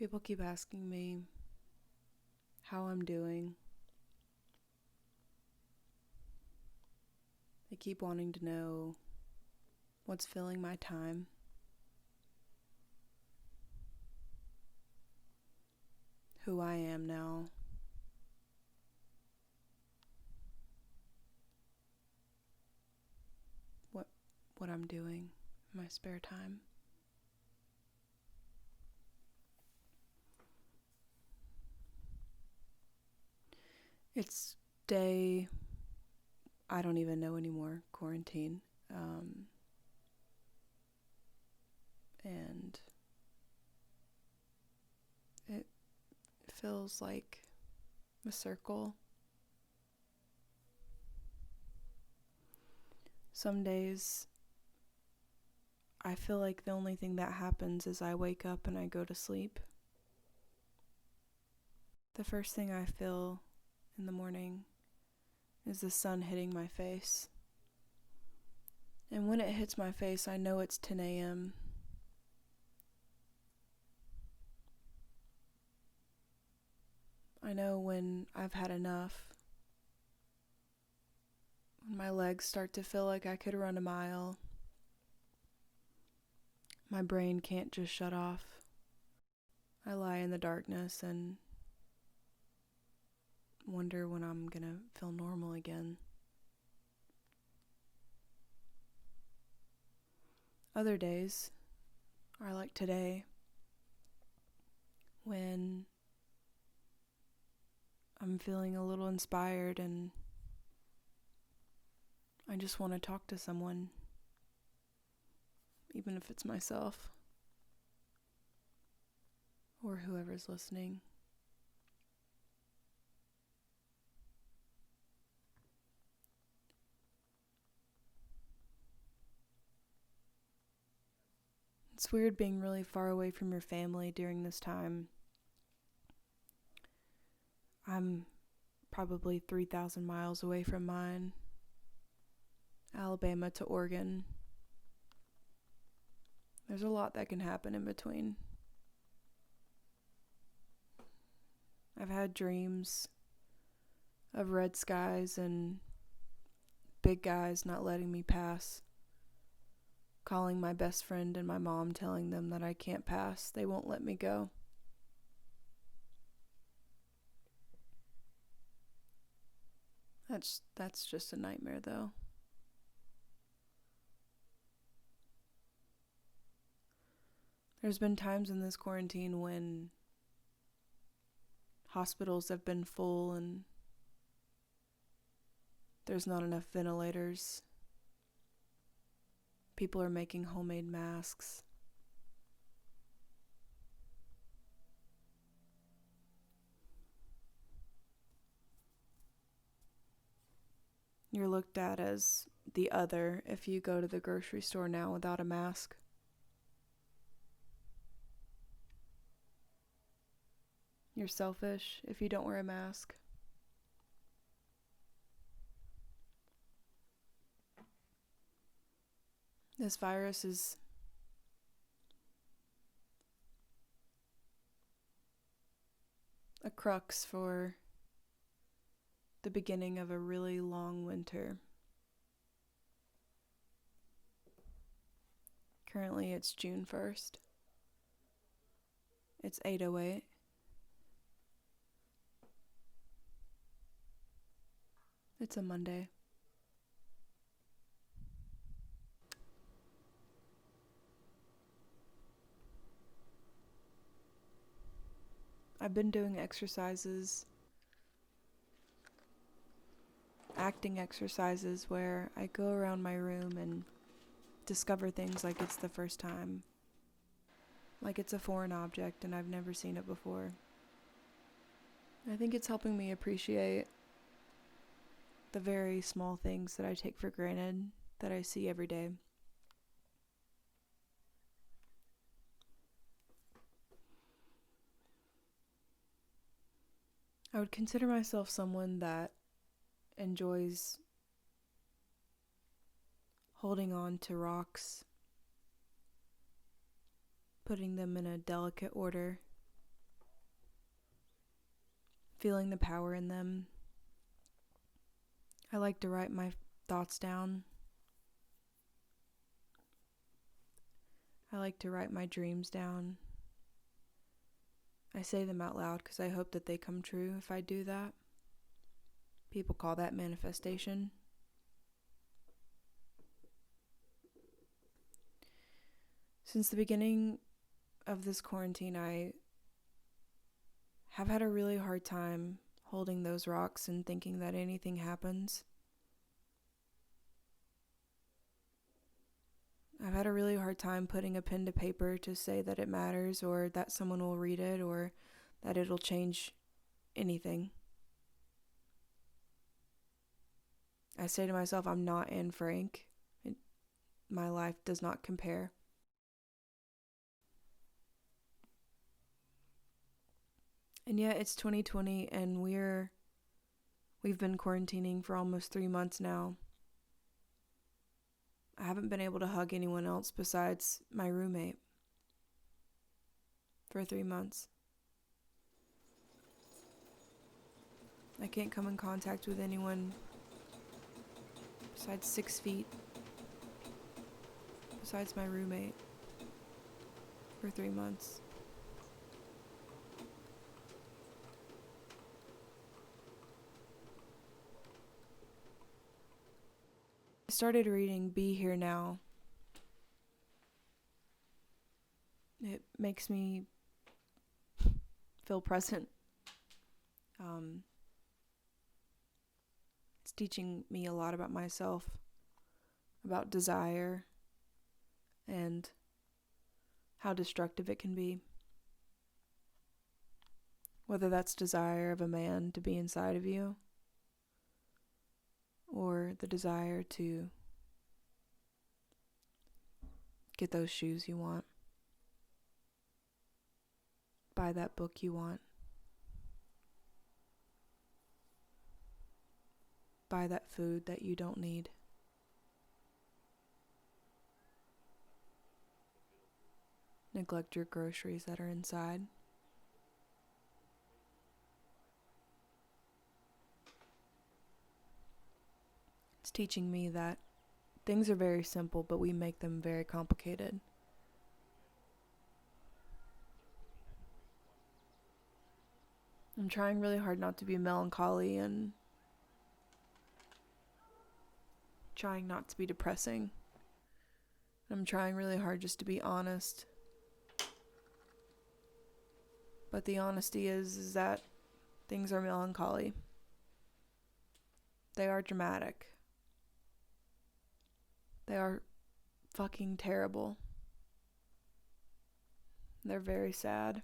People keep asking me how I'm doing. They keep wanting to know what's filling my time. Who I am now. What I'm doing in my spare time. It's day, I don't even know anymore, quarantine. And it feels like a circle. Some days I feel like the only thing that happens is I wake up and I go to sleep. The first thing I feel in the morning is the sun hitting my face. And when it hits my face, I know it's 10 a.m. I know when I've had enough. When my legs start to feel like I could run a mile. My brain can't just shut off. I lie in the darkness and wonder when I'm gonna feel normal again. Other days are like today, when I'm feeling a little inspired and I just want to talk to someone, even if it's myself or whoever's listening. It's weird being really far away from your family during this time. I'm probably 3,000 miles away from mine. Alabama to Oregon. There's a lot that can happen in between. I've had dreams of red skies and big guys not letting me pass. Calling my best friend and my mom, telling them that I can't pass. They won't let me go. That's just a nightmare, though. There's been times in this quarantine when hospitals have been full and there's not enough ventilators. People are making homemade masks. You're looked at as the other if you go to the grocery store now without a mask. You're selfish if you don't wear a mask. This virus is a crux for the beginning of a really long winter. Currently it's June 1st. It's 8:08. It's a Monday. I've been doing exercises, acting exercises where I go around my room and discover things like it's the first time. Like it's a foreign object and I've never seen it before. I think it's helping me appreciate the very small things that I take for granted that I see every day. I would consider myself someone that enjoys holding on to rocks, putting them in a delicate order, feeling the power in them. I like to write my thoughts down. I like to write my dreams down. I say them out loud because I hope that they come true if I do that. People call that manifestation. Since the beginning of this quarantine, I have had a really hard time holding those rocks and thinking that anything happens. I've had a really hard time putting a pen to paper to say that it matters or that someone will read it or that it'll change anything. I say to myself, I'm not Anne Frank. My life does not compare. And yet it's 2020 and we've been quarantining for almost 3 months now. I haven't been able to hug anyone else besides my roommate for 3 months. I can't come in contact with anyone besides 6 feet, besides my roommate, for 3 months. I started reading Be Here Now. It makes me feel present. It's teaching me a lot about myself, about desire, and how destructive it can be. Whether that's desire of a man to be inside of you, or the desire to get those shoes you want, buy that book you want, buy that food that you don't need. Neglect your groceries that are inside. It's teaching me that things are very simple, but we make them very complicated. I'm trying really hard not to be melancholy and trying not to be depressing. I'm trying really hard just to be honest. But the honesty is that things are melancholy. They are dramatic. They are fucking terrible. They're very sad.